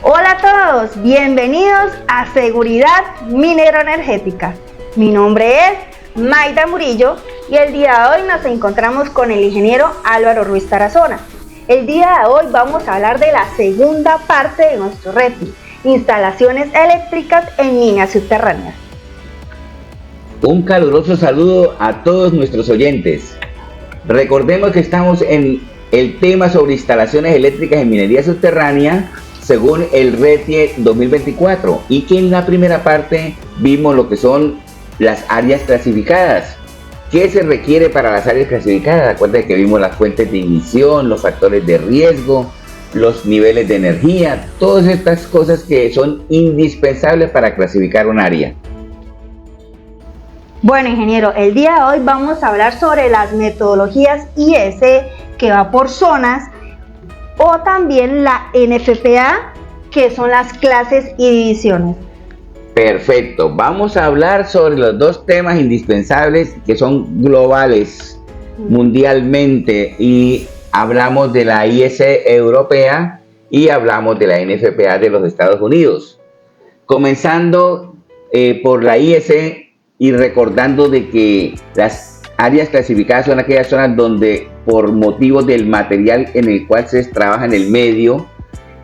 Hola a todos, bienvenidos a Seguridad Minero-Energética. Mi nombre es Maida Murillo y el día de hoy nos encontramos con el ingeniero Álvaro Ruiz Tarazona. El día de hoy vamos a hablar de la segunda parte de nuestro RETI, instalaciones eléctricas en minas subterráneas. Un caluroso saludo a todos nuestros oyentes. Recordemos que estamos en el tema sobre instalaciones eléctricas en minería subterránea según el RETI 2024 y que en la primera parte vimos lo que son las áreas clasificadas. ¿Qué se requiere para las áreas clasificadas? Acuérdense que vimos las fuentes de ignición, los factores de riesgo, los niveles de energía, todas estas cosas que son indispensables para clasificar un área. Bueno, ingeniero, el día de hoy vamos a hablar sobre las metodologías IS que va por zonas o también la NFPA, que son las clases y divisiones. Perfecto, vamos a hablar sobre los dos temas indispensables que son globales mundialmente y hablamos de la IS europea y hablamos de la NFPA de los Estados Unidos. Comenzando por la IS y recordando de que las áreas clasificadas son aquellas zonas donde por motivo del material en el cual se trabaja en el medio,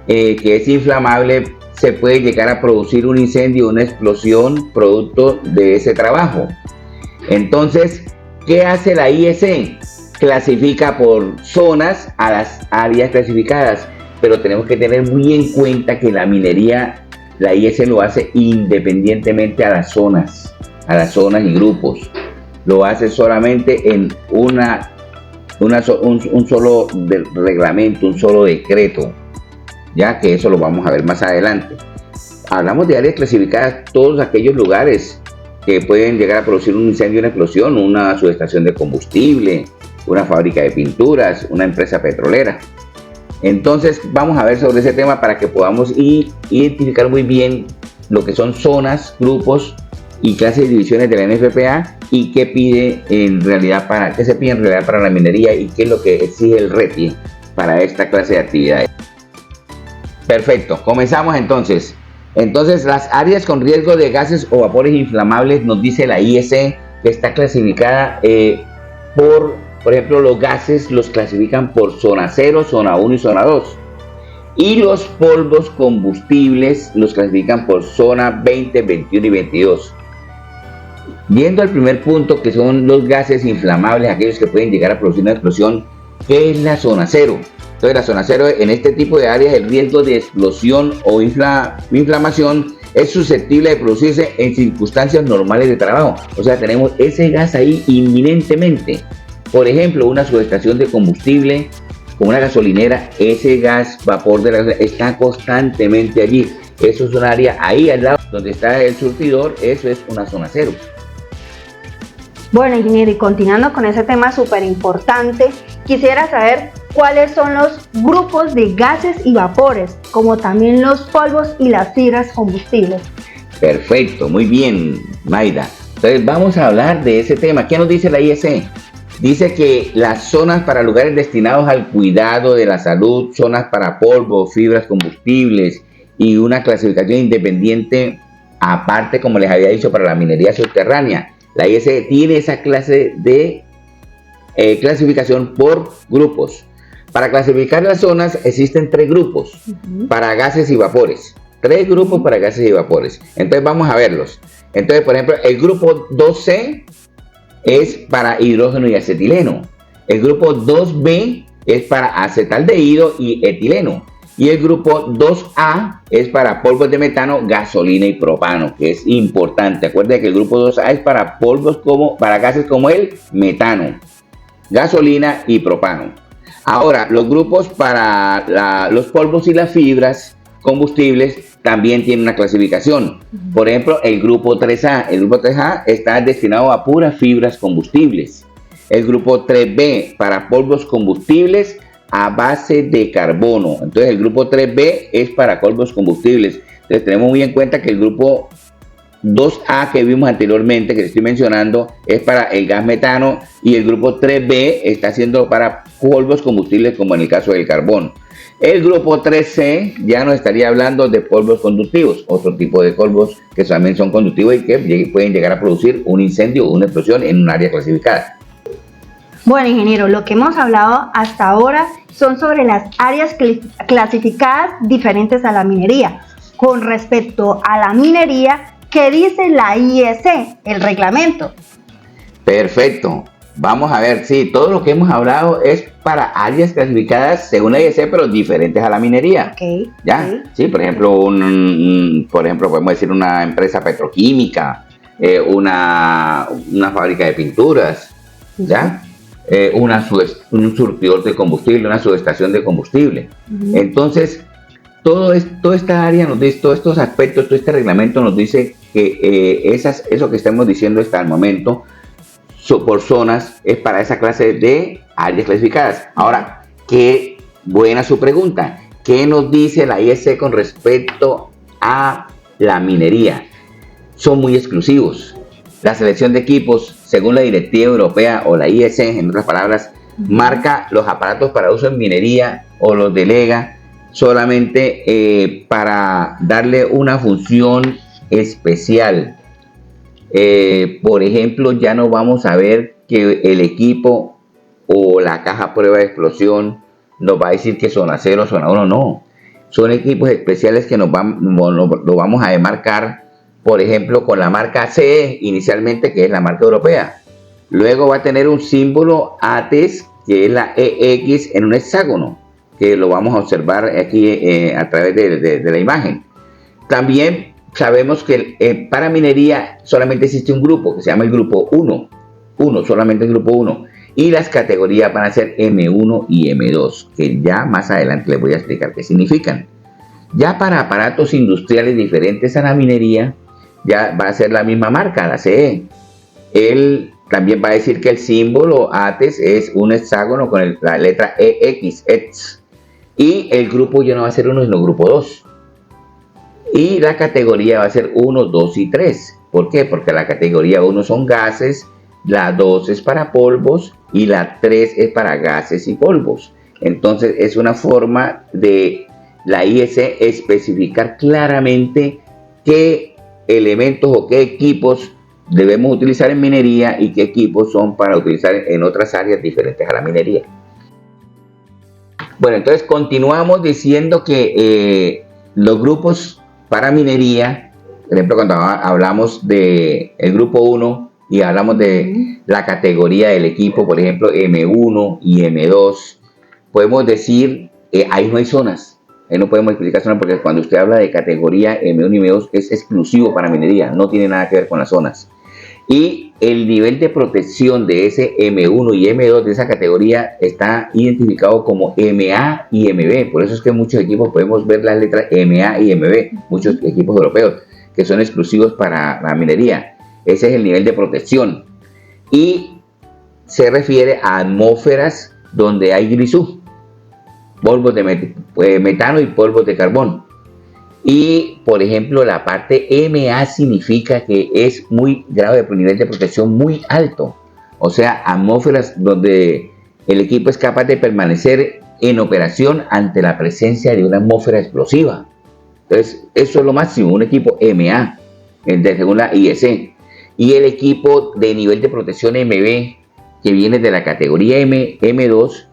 que es inflamable, se puede llegar a producir un incendio, una explosión producto de ese trabajo. Entonces, ¿qué hace la IS? Clasifica por zonas a las áreas clasificadas, pero tenemos que tener muy en cuenta que la minería, la IS lo hace independientemente a las zonas y grupos. Lo hace solamente en un solo reglamento, un solo decreto, ya que eso lo vamos a ver más adelante. Hablamos de áreas clasificadas, todos aquellos lugares que pueden llegar a producir un incendio, una explosión, una subestación de combustible, una fábrica de pinturas, una empresa petrolera. Entonces vamos a ver sobre ese tema para que podamos identificar muy bien lo que son zonas, grupos y clases y divisiones de la NFPA y qué pide en realidad qué se pide en realidad para la minería y qué es lo que exige el RETI para esta clase de actividades. Perfecto, comenzamos entonces. Entonces, las áreas con riesgo de gases o vapores inflamables nos dice la IS que está clasificada por ejemplo, los gases los clasifican por zona 0, zona 1 y zona 2. Y los polvos combustibles los clasifican por zona 20, 21 y 22. Viendo al primer punto, que son los gases inflamables, aquellos que pueden llegar a producir una explosión, ¿qué es la zona 0? Entonces, la zona 0, en este tipo de áreas, el riesgo de explosión o inflamación es susceptible de producirse en circunstancias normales de trabajo. O sea, tenemos ese gas ahí inminentemente. Por ejemplo, una subestación de combustible, como una gasolinera, ese gas, vapor de la gasolina, está constantemente allí. Eso es un área ahí al lado donde está el surtidor, eso es una zona 0. Bueno, ingeniero, y continuando con ese tema súper importante, quisiera saber cuáles son los grupos de gases y vapores, como también los polvos y las fibras combustibles. Perfecto, muy bien, Maida. Entonces vamos a hablar de ese tema. ¿Qué nos dice la IS? Dice que las zonas para lugares destinados al cuidado de la salud, zonas para polvo, fibras combustibles y una clasificación independiente aparte, como les había dicho, para la minería subterránea. La IS tiene esa clase de clasificación por grupos. Para clasificar las zonas existen 3 grupos para gases y vapores. 3 grupos para gases y vapores. Entonces vamos a verlos. Entonces, por ejemplo, el grupo 2C es para hidrógeno y acetileno. El grupo 2B es para acetaldehído y etileno. Y el grupo 2A es para polvos de metano, gasolina y propano, que es importante. Acuérdense que el grupo 2A es para para gases como el metano, gasolina y propano. Ahora, los grupos para los polvos y las fibras combustibles también tienen una clasificación. Por ejemplo, el grupo 3A. El grupo 3A está destinado a puras fibras combustibles. El grupo 3B para polvos combustibles a base de carbono. Entonces el grupo 3B es para polvos combustibles. Entonces tenemos muy en cuenta que el grupo 2A que vimos anteriormente, que les estoy mencionando, es para el gas metano, y el grupo 3B está siendo para polvos combustibles, como en el caso del carbón. El grupo 3C ya nos estaría hablando de polvos conductivos, otro tipo de polvos que también son conductivos y que pueden llegar a producir un incendio o una explosión en un área clasificada. Bueno, ingeniero, lo que hemos hablado hasta ahora son sobre las áreas clasificadas diferentes a la minería. Con respecto a la minería, ¿qué dice la IEC, el reglamento? Perfecto. Vamos a ver, sí, todo lo que hemos hablado es para áreas clasificadas según la IEC, pero diferentes a la minería. Okay, ¿Ya? okay. Sí, por ejemplo, podemos decir una empresa petroquímica, una fábrica de pinturas, ¿ya? Un surtidor de combustible, una subestación de combustible. Entonces, toda esta área nos dice, todos estos aspectos, todo este reglamento nos dice que eso que estamos diciendo hasta el momento, por zonas, es para esa clase de áreas clasificadas. Ahora, qué buena su pregunta. ¿Qué nos dice la IEC con respecto a la minería? Son muy exclusivos. La selección de equipos, según la Directiva Europea o la IEC, en otras palabras, marca los aparatos para uso en minería o los delega solamente para darle una función especial. Por ejemplo, ya no vamos a ver que el equipo o la caja prueba de explosión nos va a decir que zona 0, zona 1, no. Son equipos especiales que lo vamos a demarcar, por ejemplo, con la marca CE inicialmente, que es la marca europea. Luego va a tener un símbolo ATES, que es la EX en un hexágono, que lo vamos a observar aquí a través de la imagen. También sabemos que para minería solamente existe un grupo, que se llama el grupo 1, solamente el grupo 1. Y las categorías van a ser M1 y M2, que ya más adelante les voy a explicar qué significan. Ya para aparatos industriales diferentes a la minería, ya va a ser la misma marca, la CE. Él también va a decir que el símbolo ATES es un hexágono con la letra EX. Y el grupo ya no va a ser 1, sino grupo 2. Y la categoría va a ser 1, 2 y 3. ¿Por qué? Porque la categoría 1 son gases, la 2 es para polvos y la 3 es para gases y polvos. Entonces es una forma de la IEC especificar claramente qué elementos o qué equipos debemos utilizar en minería y qué equipos son para utilizar en otras áreas diferentes a la minería. Bueno, entonces continuamos diciendo que los grupos para minería, por ejemplo, cuando hablamos del grupo 1 y hablamos de la categoría del equipo, por ejemplo, M1 y M2, podemos decir, ahí no hay zonas, ahí no podemos explicar zonas porque cuando usted habla de categoría M1 y M2 es exclusivo para minería, no tiene nada que ver con las zonas. Y el nivel de protección de ese M1 y M2 de esa categoría está identificado como MA y MB. Por eso es que en muchos equipos podemos ver las letras MA y MB, muchos equipos europeos que son exclusivos para la minería. Ese es el nivel de protección. Y se refiere a atmósferas donde hay grisú, polvos de metano y polvos de carbón. Y, por ejemplo, la parte MA significa que es grado de nivel de protección muy alto. O sea, atmósferas donde el equipo es capaz de permanecer en operación ante la presencia de una atmósfera explosiva. Entonces, eso es lo máximo, un equipo MA, según la IEC. Y el equipo de nivel de protección MB, que viene de la categoría M2,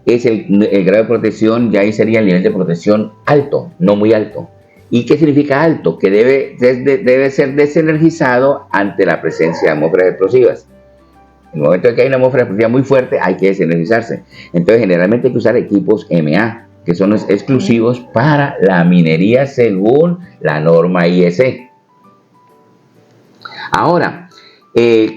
es el grado de protección, ya ahí sería el nivel de protección alto, no muy alto. ¿Y qué significa alto? Que debe ser desenergizado ante la presencia de atmósferas explosivas. En el momento en que hay una atmósfera explosiva muy fuerte, hay que desenergizarse. Entonces, generalmente hay que usar equipos MA, que son los exclusivos para la minería según la norma IEC. Ahora,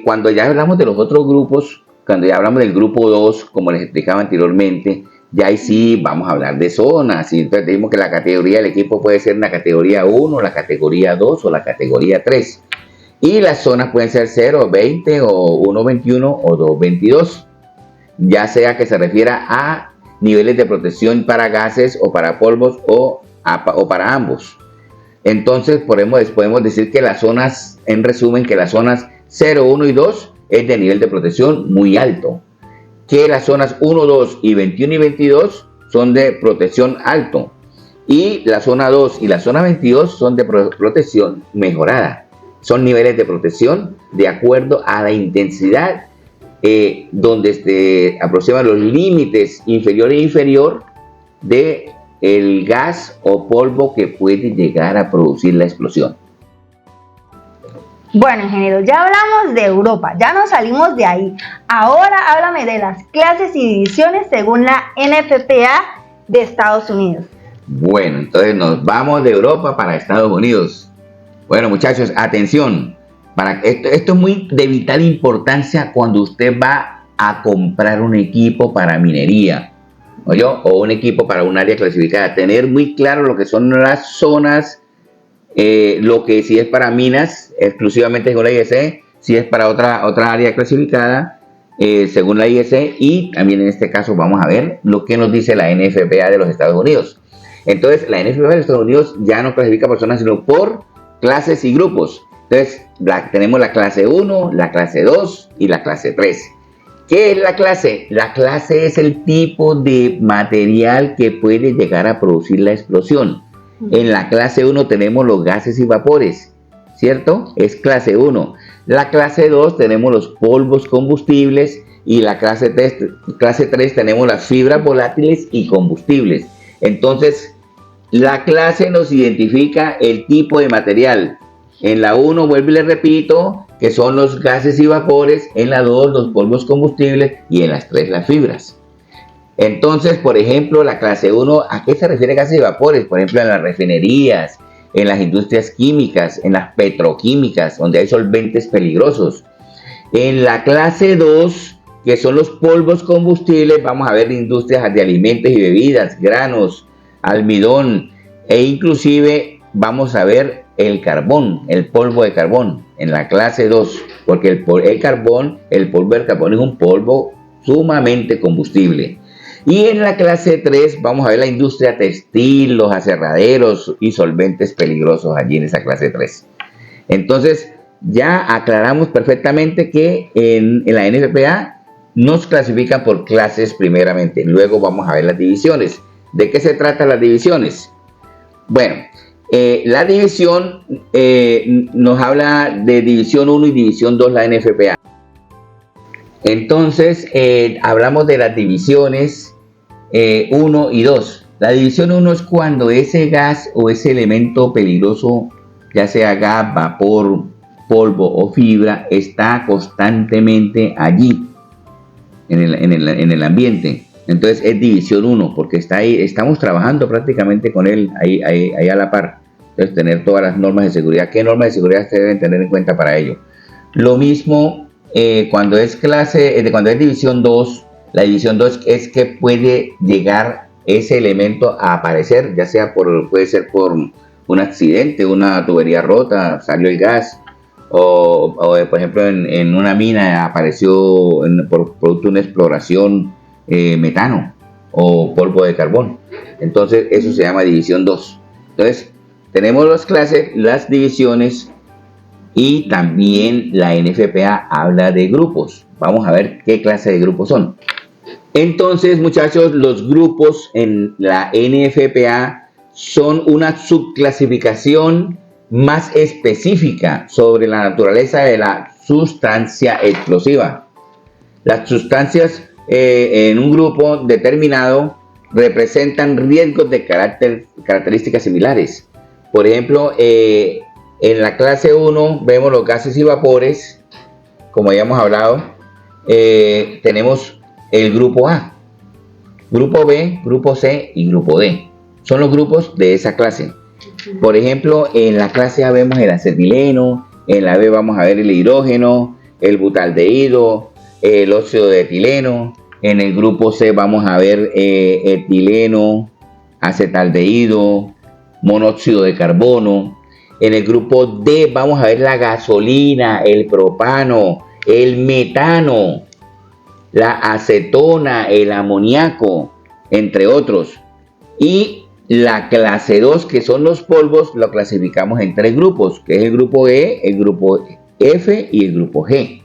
cuando ya hablamos de los otros grupos, cuando ya hablamos del grupo 2, como les explicaba anteriormente, ya ahí sí vamos a hablar de zonas. Y entonces decimos que la categoría del equipo puede ser una categoría 1, la categoría 2 o la categoría 3. Y las zonas pueden ser 0, 20 o 1, 21 o 2, 22. Ya sea que se refiera a niveles de protección para gases o para polvos o para ambos. Entonces podemos decir que las zonas, en resumen, que las zonas 0, 1 y 2 es de nivel de protección muy alto. Que las zonas 1, 2 y 21 y 22 son de protección alto. Y la zona 2 y la zona 22 son de protección mejorada. Son niveles de protección de acuerdo a la intensidad donde se aproximan los límites inferior e inferior de el gas o polvo que puede llegar a producir la explosión. Bueno, ingeniero, ya hablamos de Europa, ya nos salimos de ahí. Ahora háblame de las clases y divisiones según la NFPA de Estados Unidos. Bueno, entonces nos vamos de Europa para Estados Unidos. Bueno, muchachos, atención. Esto es muy de vital importancia cuando usted va a comprar un equipo para minería, o un equipo para un área clasificada. Tener muy claro lo que son las zonas, lo que si es para minas, exclusivamente según la IEC, si es para otra área clasificada, según la IEC, y también en este caso vamos a ver lo que nos dice la NFPA de los Estados Unidos. Entonces, la NFPA de los Estados Unidos ya no clasifica personas, sino por clases y grupos. Entonces, tenemos la clase 1, la clase 2 y la clase 3. ¿Qué es la clase? La clase es el tipo de material que puede llegar a producir la explosión. En la clase 1 tenemos los gases y vapores, ¿cierto? Es clase 1. La clase 2 tenemos los polvos combustibles y la clase 3 tenemos las fibras volátiles y combustibles. Entonces, la clase nos identifica el tipo de material. En la 1, vuelvo y le repito, que son los gases y vapores. En la 2, los polvos combustibles. Y en las 3, las fibras. Entonces, por ejemplo, la clase 1, ¿a qué se refiere gases y vapores? Por ejemplo, en las refinerías, en las industrias químicas, en las petroquímicas, donde hay solventes peligrosos. En la clase 2, que son los polvos combustibles, vamos a ver industrias de alimentos y bebidas, granos, almidón, e inclusive vamos a ver el carbón, el polvo de carbón, en la clase 2, porque el polvo del carbón es un polvo sumamente combustible. Y en la clase 3 vamos a ver la industria textil, los aserraderos y solventes peligrosos allí en esa clase 3. Entonces, ya aclaramos perfectamente que en la NFPA nos clasifican por clases primeramente. Luego vamos a ver las divisiones. ¿De qué se tratan las divisiones? Bueno, la división nos habla de división 1 y división 2, la NFPA. Entonces, hablamos de las divisiones 1 y 2. La división 1 es cuando ese gas o ese elemento peligroso, ya sea gas, vapor, polvo o fibra, está constantemente allí, en el ambiente. Entonces es división 1, porque está ahí, estamos trabajando prácticamente con él ahí a la par. Entonces, tener todas las normas de seguridad. ¿Qué normas de seguridad se deben tener en cuenta para ello? Lo mismo cuando es cuando es división 2. La división 2 es que puede llegar ese elemento a aparecer, ya sea puede ser por un accidente, una tubería rota, salió el gas, o por ejemplo en una mina apareció por producto de una exploración metano o polvo de carbón. Entonces eso se llama división 2. Entonces tenemos las clases, las divisiones, y también la NFPA habla de grupos. Vamos a ver qué clase de grupos son. Entonces, muchachos, los grupos en la NFPA son una subclasificación más específica sobre la naturaleza de la sustancia explosiva. Las sustancias en un grupo determinado representan riesgos de características similares. Por ejemplo, en la clase 1 vemos los gases y vapores, como ya hemos hablado. Tenemos el grupo A, grupo B, grupo C y grupo D. Son los grupos de esa clase. Por ejemplo, en la clase A vemos el acetileno, en la B vamos a ver el hidrógeno, el butaldehído, el óxido de etileno. En el grupo C vamos a ver etileno, acetaldehído, monóxido de carbono. En el grupo D vamos a ver la gasolina, el propano, el metano, la acetona, el amoníaco, entre otros. Y la clase 2, que son los polvos, lo clasificamos en 3 grupos, que es el grupo E, el grupo F y el grupo G.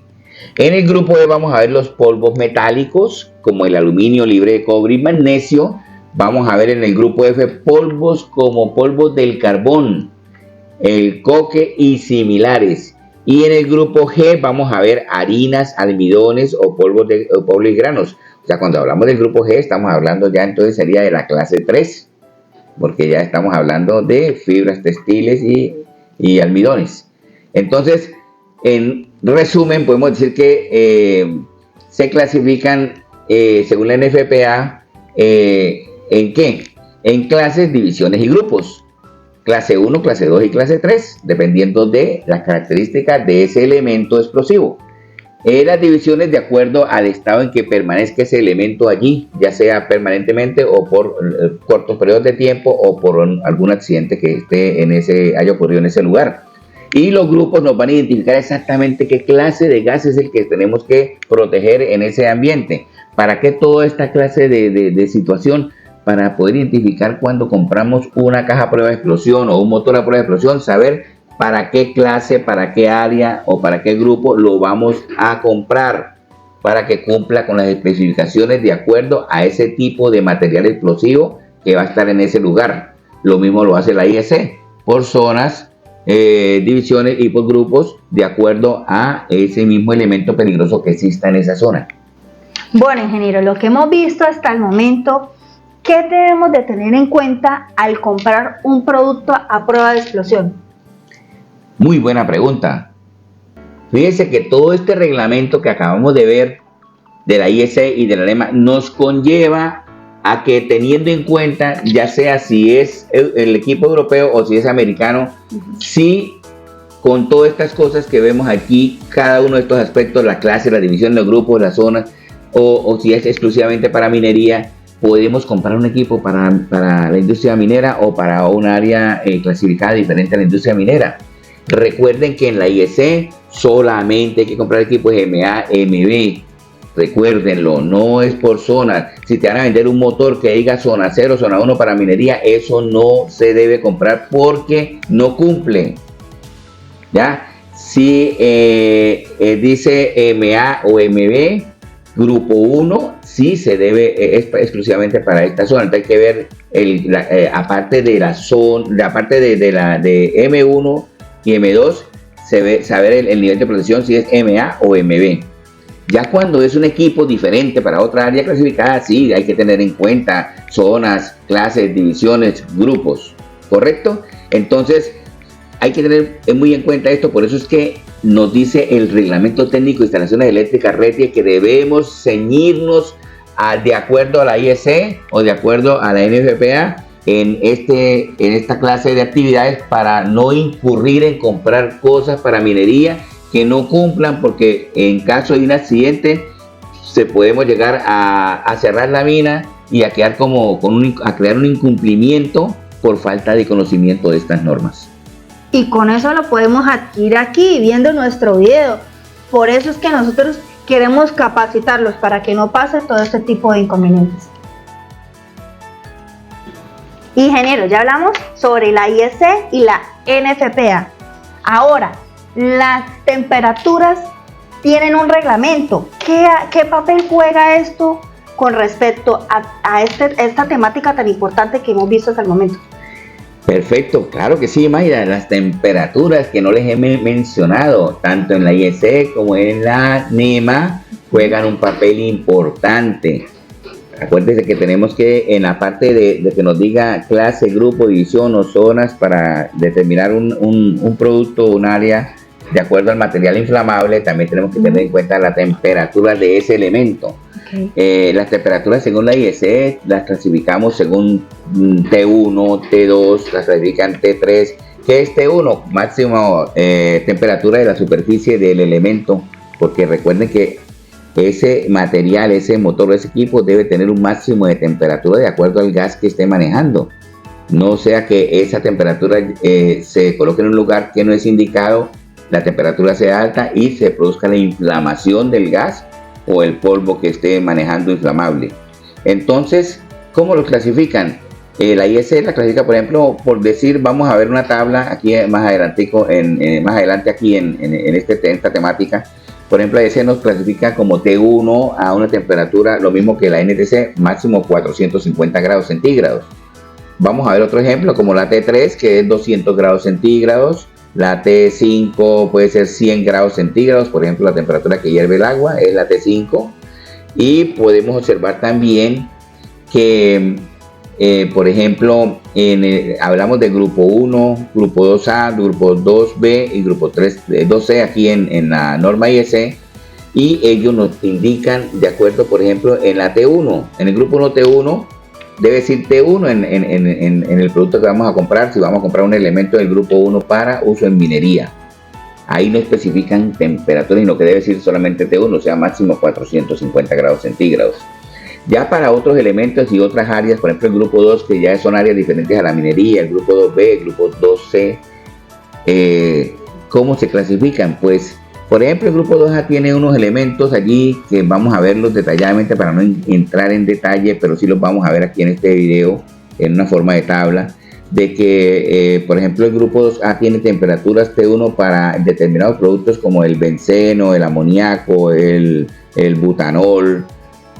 En el grupo E vamos a ver los polvos metálicos, como el aluminio libre de cobre y magnesio, vamos a ver en el grupo F polvos como polvos del carbón, el coque y similares. Y en el grupo G vamos a ver harinas, almidones o polvos y granos. O sea, cuando hablamos del grupo G estamos hablando ya entonces sería de la clase 3, porque ya estamos hablando de fibras textiles y almidones. Entonces, en resumen, podemos decir que se clasifican según la NFPA, ¿en qué? En clases, divisiones y grupos. Clase 1, clase 2 y clase 3, dependiendo de las características de ese elemento explosivo. Las divisiones de acuerdo al estado en que permanezca ese elemento allí, ya sea permanentemente o por cortos periodos de tiempo o por algún accidente que haya ocurrido en ese lugar. Y los grupos nos van a identificar exactamente qué clase de gas es el que tenemos que proteger en ese ambiente. ¿Para qué toda esta clase de situación? Para poder identificar cuando compramos una caja a prueba de explosión o un motor a prueba de explosión, saber para qué clase, para qué área o para qué grupo lo vamos a comprar, para que cumpla con las especificaciones de acuerdo a ese tipo de material explosivo que va a estar en ese lugar. Lo mismo lo hace la IEC, por zonas, divisiones y por grupos, de acuerdo a ese mismo elemento peligroso que exista en esa zona. Bueno, ingeniero, lo que hemos visto hasta el momento, ¿qué debemos de tener en cuenta al comprar un producto a prueba de explosión? Muy buena pregunta. Fíjense que todo este reglamento que acabamos de ver de la IEC y de la NEMA nos conlleva a que, teniendo en cuenta, ya sea si es el equipo europeo o si es americano, si con todas estas cosas que vemos aquí, cada uno de estos aspectos, la clase, la división, los grupos, las zonas, o si es exclusivamente para minería, podemos comprar un equipo para la industria minera o para un área clasificada diferente a la industria minera. Recuerden que en la IEC solamente hay que comprar equipos MA, MB. Recuérdenlo, no es por zona. Si te van a vender un motor que diga zona 0, zona 1 para minería, eso no se debe comprar porque no cumple. ¿Ya? Si dice MA o MB, grupo 1, sí se debe, es exclusivamente para esta zona. Entonces hay que ver, aparte de la zona, aparte de M1 y M2, saber el nivel de protección si es MA o MB. Ya cuando es un equipo diferente para otra área clasificada, sí, hay que tener en cuenta zonas, clases, divisiones, grupos, ¿correcto? Entonces, hay que tener muy en cuenta esto, por eso es que nos dice el Reglamento Técnico de Instalaciones Eléctricas RETIE que debemos ceñirnos de acuerdo a la IEC o de acuerdo a la NFPA en esta clase de actividades para no incurrir en comprar cosas para minería que no cumplan, porque en caso de un accidente podemos llegar a cerrar la mina y a quedar a crear un incumplimiento por falta de conocimiento de estas normas. Y con eso lo podemos adquirir aquí viendo nuestro video. Por eso es que nosotros queremos capacitarlos para que no pase todo este tipo de inconvenientes. Ingeniero, ya hablamos sobre la IEC y la NFPA. Ahora, las temperaturas tienen un reglamento. ¿Qué papel juega esto con respecto a esta temática tan importante que hemos visto hasta el momento? Perfecto, claro que sí, Mayra. Las temperaturas que no les he mencionado, tanto en la IEC como en la NEMA, juegan un papel importante. Acuérdense que tenemos que, en la parte de que nos diga clase, grupo, división o zonas para determinar un producto o un área de acuerdo al material inflamable, también tenemos que tener en cuenta la temperatura de ese elemento. Okay. Las temperaturas según la IEC las clasificamos según T1, T2, las clasifican T3. ¿Qué es T1? Máxima temperatura de la superficie del elemento, porque recuerden que ese material, ese motor, ese equipo debe tener un máximo de temperatura de acuerdo al gas que esté manejando. No sea que esa temperatura se coloque en un lugar que no es indicado, la temperatura sea alta y se produzca la inflamación del gas o el polvo que esté manejando inflamable. Entonces, ¿cómo lo clasifican? La IEC la clasifica, por ejemplo, por decir, vamos a ver una tabla aquí más adelante aquí en esta temática. Por ejemplo, la EC nos clasifica como T1 a una temperatura, lo mismo que la NTC, máximo 450 grados centígrados. Vamos a ver otro ejemplo, como la T3, que es 200 grados centígrados. La T5 puede ser 100 grados centígrados, por ejemplo, la temperatura que hierve el agua es la T5. Y podemos observar también que, por ejemplo, hablamos de grupo 1, grupo 2A, grupo 2B y grupo 2C aquí en la norma IEC, y ellos nos indican de acuerdo, por ejemplo, en la T1, en el grupo 1 T1, debe decir T1 en el producto que vamos a comprar, si vamos a comprar un elemento del grupo 1 para uso en minería. Ahí no especifican temperaturas, sino que debe decir solamente T1, o sea, máximo 450 grados centígrados. Ya para otros elementos y otras áreas, por ejemplo el grupo 2, que ya son áreas diferentes a la minería, el grupo 2B, el grupo 2C, ¿cómo se clasifican? Pues, por ejemplo, el grupo 2A tiene unos elementos allí que vamos a verlos detalladamente para no entrar en detalle, pero sí los vamos a ver aquí en este video en una forma de tabla, de que, por ejemplo, el grupo 2A tiene temperaturas T1 para determinados productos como el benceno, el amoníaco, el butanol,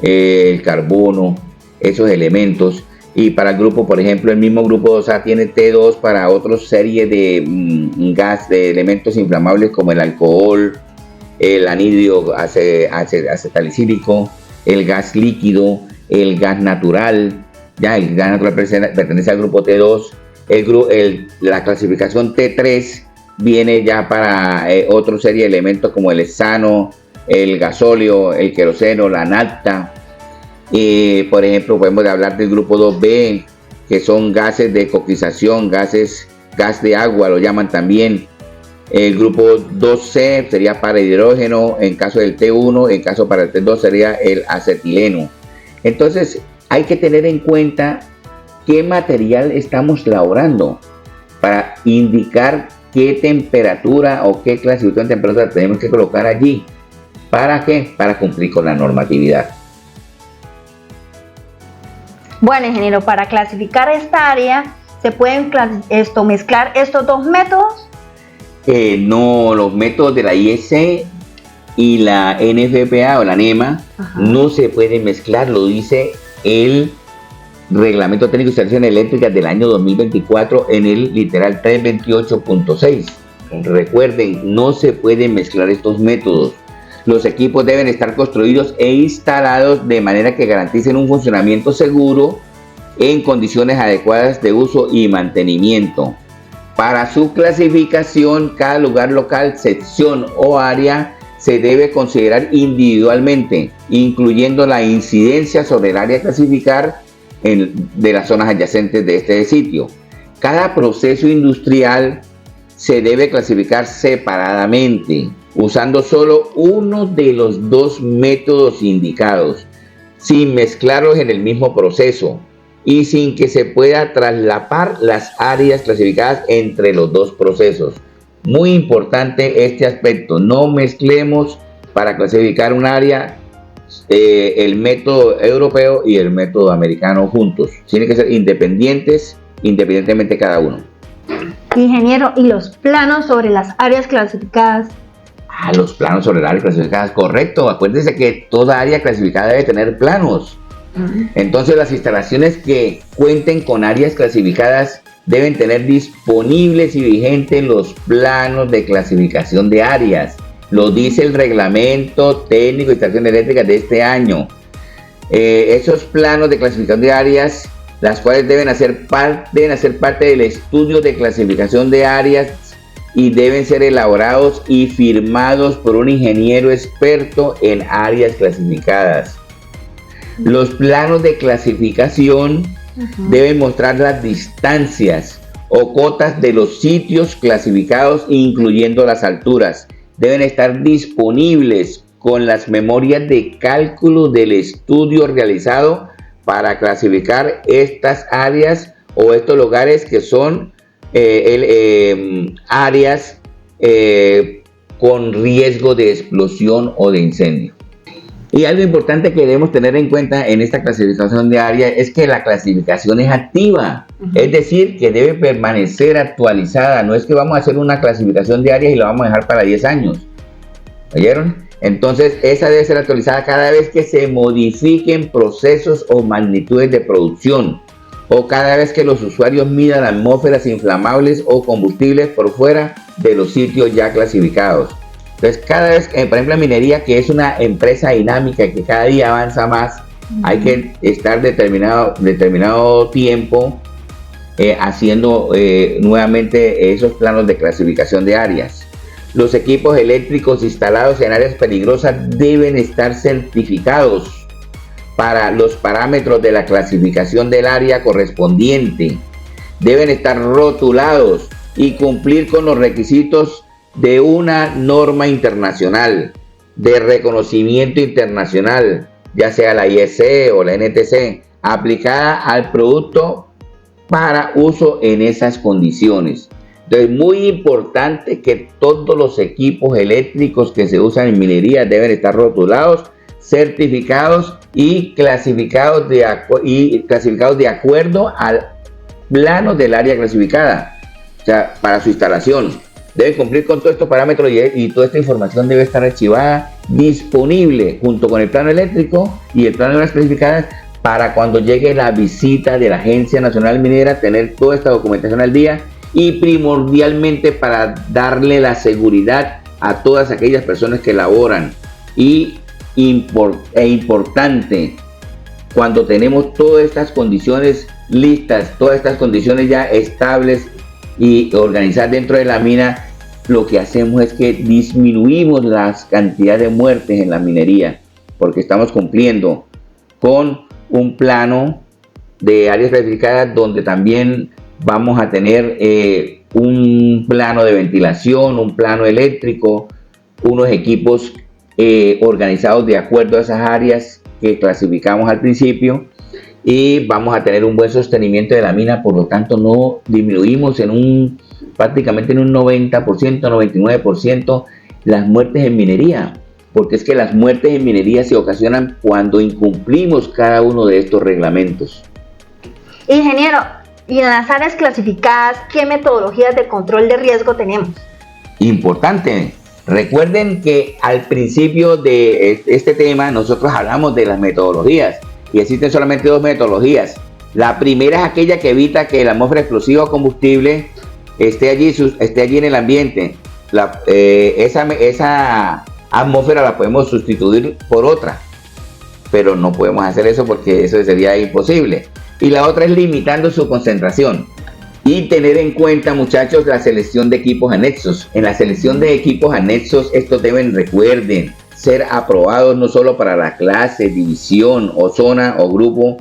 el carbono, esos elementos. Y para el grupo, por ejemplo, el mismo grupo 2A tiene T2 para otra serie de gas, de elementos inflamables como el alcohol, el anhídrido acetalicílico, el gas líquido, el gas natural. Ya el gas natural pertenece al grupo T2. La clasificación T3 viene ya para otra serie de elementos como el hexano, el gasóleo, el queroseno, la nafta. Por ejemplo, podemos hablar del grupo 2B, que son gases de coquización, gas de agua, lo llaman también. El grupo 2C sería para hidrógeno, en caso del T1, en caso para el T2 sería el acetileno. Entonces, hay que tener en cuenta qué material estamos elaborando para indicar qué temperatura o qué clasificación de temperatura tenemos que colocar allí. ¿Para qué? Para cumplir con la normatividad. Bueno, ingeniero, para clasificar esta área, ¿se pueden mezclar estos dos métodos? No, los métodos de la IEC y la NFPA o la NEMA no se pueden mezclar, lo dice el Reglamento Técnico de Instalaciones Eléctricas del año 2024 en el literal 328.6. Recuerden, no se pueden mezclar estos métodos. Los equipos deben estar construidos e instalados de manera que garanticen un funcionamiento seguro en condiciones adecuadas de uso y mantenimiento. Para su clasificación, cada lugar local, sección o área se debe considerar individualmente, incluyendo la incidencia sobre el área a clasificar de las zonas adyacentes de este sitio. Cada proceso industrial se debe clasificar separadamente, usando solo uno de los dos métodos indicados, sin mezclarlos en el mismo proceso y sin que se pueda traslapar las áreas clasificadas entre los dos procesos. Muy importante este aspecto, no mezclemos para clasificar un área el método europeo y el método americano juntos. Tienen que ser independientemente cada uno. Ingeniero, ¿y los planos sobre las áreas clasificadas? Los planos sobre las áreas clasificadas, correcto. Acuérdense que toda área clasificada debe tener planos. Entonces las instalaciones que cuenten con áreas clasificadas deben tener disponibles y vigentes los planos de clasificación de áreas. Lo dice el Reglamento Técnico de Instalaciones Eléctricas de este año. Esos planos de clasificación de áreas, las cuales deben hacer parte del estudio de clasificación de áreas y deben ser elaborados y firmados por un ingeniero experto en áreas clasificadas. Los planos de clasificación deben mostrar las distancias o cotas de los sitios clasificados, incluyendo las alturas. Deben estar disponibles con las memorias de cálculo del estudio realizado para clasificar estas áreas o estos lugares que son áreas con riesgo de explosión o de incendio. Y algo importante que debemos tener en cuenta en esta clasificación de área es que la clasificación es activa, es decir, que debe permanecer actualizada. No es que vamos a hacer una clasificación de áreas y la vamos a dejar para 10 años. ¿Oyeron? Entonces, esa debe ser actualizada cada vez que se modifiquen procesos o magnitudes de producción, o cada vez que los usuarios midan atmósferas inflamables o combustibles por fuera de los sitios ya clasificados. Entonces, cada vez, por ejemplo, en minería, que es una empresa dinámica que cada día avanza más, hay que estar determinado tiempo haciendo nuevamente esos planos de clasificación de áreas. Los equipos eléctricos instalados en áreas peligrosas deben estar certificados para los parámetros de la clasificación del área correspondiente. Deben estar rotulados y cumplir con los requisitos de una norma internacional de reconocimiento internacional, ya sea la IEC o la NTC, aplicada al producto para uso en esas condiciones. Entonces, muy importante que todos los equipos eléctricos que se usan en minería deben estar rotulados, certificados y clasificados de acuerdo al plano del área clasificada, o sea, para su instalación. Deben cumplir con todos estos parámetros y toda esta información debe estar archivada, disponible junto con el plano eléctrico y el plano de las clasificadas, para cuando llegue la visita de la Agencia Nacional Minera, tener toda esta documentación al día, y primordialmente para darle la seguridad a todas aquellas personas que laboran. Y importante, cuando tenemos todas estas condiciones listas, todas estas condiciones ya estables y organizadas dentro de la mina, lo que hacemos es que disminuimos las cantidades de muertes en la minería, porque estamos cumpliendo con un plano de áreas clasificadas donde también vamos a tener un plano de ventilación, un plano eléctrico, unos equipos organizados de acuerdo a esas áreas que clasificamos al principio, y vamos a tener un buen sostenimiento de la mina. Por lo tanto, no disminuimos prácticamente en un 90%, 99% las muertes en minería, porque es que las muertes en minería se ocasionan cuando incumplimos cada uno de estos reglamentos. Ingeniero, y en las áreas clasificadas, ¿qué metodologías de control de riesgo tenemos? Importante. Recuerden que al principio de este tema nosotros hablamos de las metodologías, y existen solamente dos metodologías. La primera es aquella que evita que la atmósfera explosiva o combustible esté allí en el ambiente. Esa atmósfera la podemos sustituir por otra, pero no podemos hacer eso porque eso sería imposible. Y la otra es limitando su concentración. Y tener en cuenta, muchachos, la selección de equipos anexos. En la selección de equipos anexos, estos recuerden, ser aprobados no solo para la clase, división o zona o grupo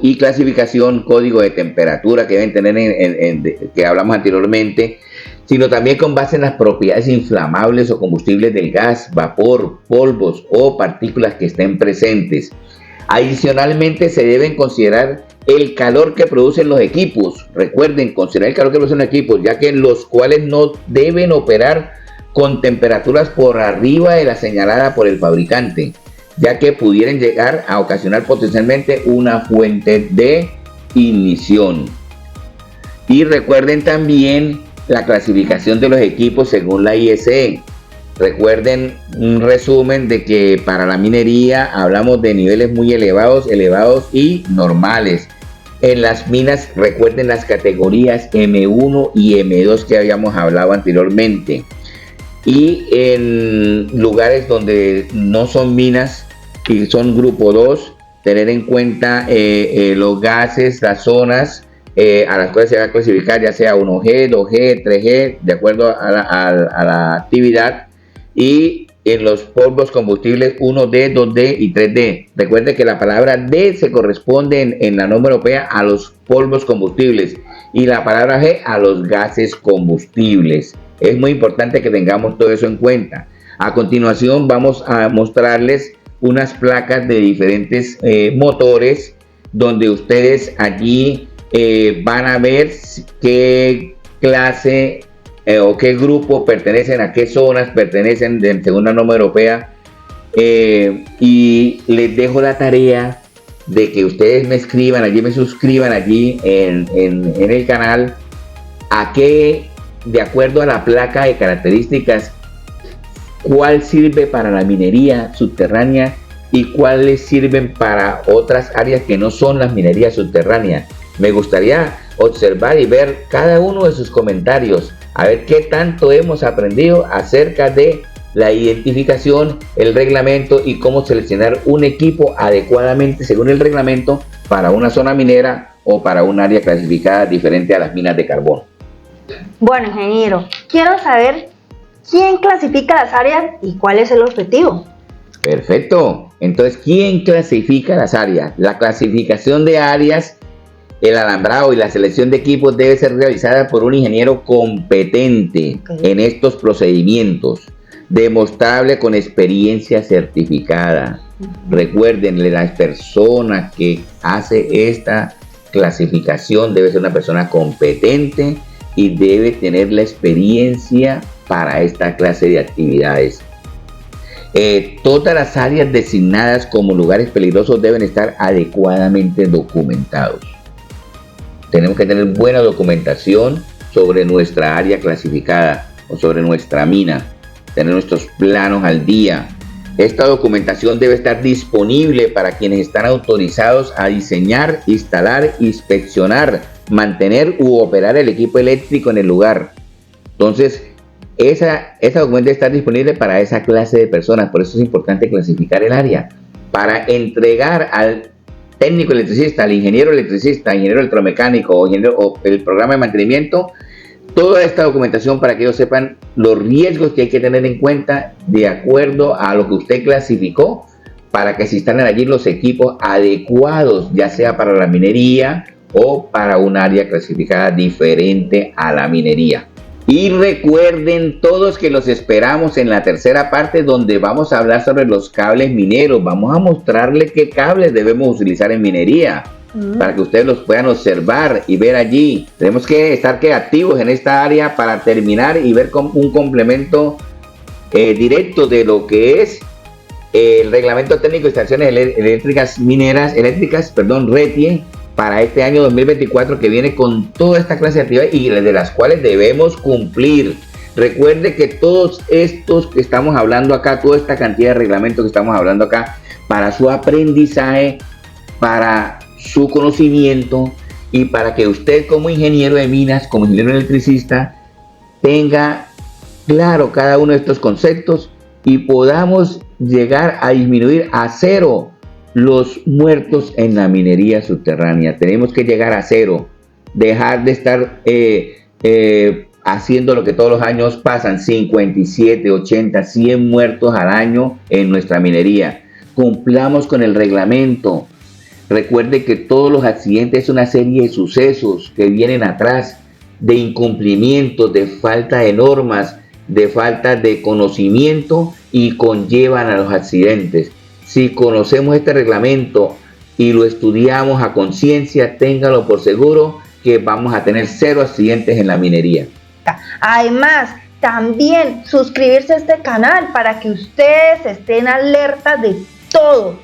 y clasificación, código de temperatura que deben tener que hablamos anteriormente, sino también con base en las propiedades inflamables o combustibles del gas, vapor, polvos o partículas que estén presentes. Adicionalmente, se deben considerar el calor que producen los equipos. Recuerden, considerar el calor que producen los equipos, ya que los cuales no deben operar con temperaturas por arriba de la señalada por el fabricante, ya que pudieran llegar a ocasionar potencialmente una fuente de ignición. Y recuerden también la clasificación de los equipos según la IEC. Recuerden un resumen de que para la minería hablamos de niveles muy elevados y normales. En las minas, recuerden las categorías M1 y M2 que habíamos hablado anteriormente. Y en lugares donde no son minas y son grupo 2, tener en cuenta los gases, las zonas a las cuales se va a clasificar, ya sea 1G, 2G, 3G, de acuerdo a la actividad. Y en los polvos combustibles 1D, 2D y 3D. Recuerden que la palabra D se corresponde en la norma europea a los polvos combustibles y la palabra G a los gases combustibles. Es muy importante que tengamos todo eso en cuenta. A continuación vamos a mostrarles unas placas de diferentes motores, donde ustedes allí van a ver qué clase o qué grupo pertenecen, a qué zonas pertenecen según la norma europea, y les dejo la tarea de que ustedes me escriban allí, me suscriban allí en el canal, a qué, de acuerdo a la placa de características, cuál sirve para la minería subterránea y cuáles sirven para otras áreas que no son las minerías subterráneas. Me gustaría observar y ver cada uno de sus comentarios, a ver qué tanto hemos aprendido acerca de la identificación, el reglamento y cómo seleccionar un equipo adecuadamente según el reglamento para una zona minera o para un área clasificada diferente a las minas de carbón. Bueno, ingeniero, quiero saber quién clasifica las áreas y cuál es el objetivo. Perfecto. Entonces, ¿quién clasifica las áreas? La clasificación de áreas, el alambrado y la selección de equipos debe ser realizada por un ingeniero competente en estos procedimientos, demostrable con experiencia certificada. Recuerden, la persona que hace esta clasificación debe ser una persona competente y debe tener la experiencia para esta clase de actividades. Todas las áreas designadas como lugares peligrosos deben estar adecuadamente documentados. Tenemos que tener buena documentación sobre nuestra área clasificada o sobre nuestra mina, tener nuestros planos al día. Esta documentación debe estar disponible para quienes están autorizados a diseñar, instalar, inspeccionar, mantener u operar el equipo eléctrico en el lugar. Entonces, esa documentación debe estar disponible para esa clase de personas. Por eso es importante clasificar el área, para entregar al técnico electricista, al ingeniero electricista, ingeniero electromecánico o el programa de mantenimiento, toda esta documentación para que ellos sepan los riesgos que hay que tener en cuenta de acuerdo a lo que usted clasificó, para que se instalen allí los equipos adecuados, ya sea para la minería o para un área clasificada diferente a la minería. Y recuerden todos que los esperamos en la tercera parte, donde vamos a hablar sobre los cables mineros. Vamos a mostrarles qué cables debemos utilizar en minería, para que ustedes los puedan observar y ver allí. Tenemos que estar activos en esta área para terminar y ver un complemento directo de lo que es el Reglamento Técnico de Instalaciones Eléctricas RETIE, para este año 2024, que viene con toda esta clase de actividades y de las cuales debemos cumplir. Recuerde que todos estos que estamos hablando acá, toda esta cantidad de reglamentos que estamos hablando acá, para su aprendizaje, para su conocimiento y para que usted como ingeniero de minas, como ingeniero electricista, tenga claro cada uno de estos conceptos y podamos llegar a disminuir a cero los muertos en la minería subterránea. Tenemos que llegar a cero, dejar de estar haciendo lo que todos los años pasan, 57, 80, 100 muertos al año en nuestra minería. Cumplamos con el reglamento. Recuerde que todos los accidentes es una serie de sucesos que vienen atrás, de incumplimientos, de falta de normas, de falta de conocimiento y conllevan a los accidentes. Si conocemos este reglamento y lo estudiamos a conciencia, téngalo por seguro que vamos a tener cero accidentes en la minería. Además, también suscribirse a este canal para que ustedes estén alerta de todo.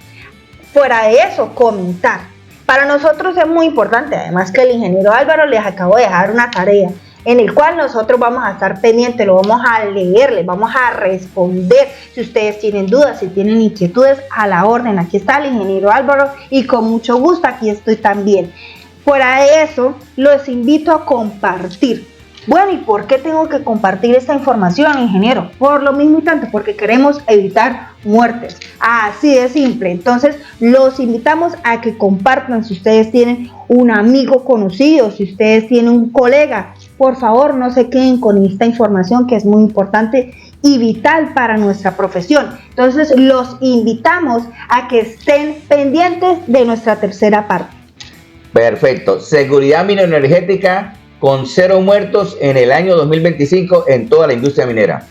Fuera de eso, comentar. Para nosotros es muy importante, además que el ingeniero Álvaro les acabo de dejar una tarea en el cual nosotros vamos a estar pendientes, lo vamos a leer, les vamos a responder. Si ustedes tienen dudas, si tienen inquietudes, a la orden. Aquí está el ingeniero Álvaro y con mucho gusto aquí estoy también. Fuera de eso, los invito a compartir. Bueno, ¿y por qué tengo que compartir esta información, ingeniero? Por lo mismo y tanto, porque queremos evitar muertes. Así de simple. Entonces, los invitamos a que compartan. Si ustedes tienen un amigo conocido, si ustedes tienen un colega, por favor, no se queden con esta información que es muy importante y vital para nuestra profesión. Entonces, los invitamos a que estén pendientes de nuestra tercera parte. Perfecto. Seguridad mineroenergética con 0 muertos en el año 2025 en toda la industria minera.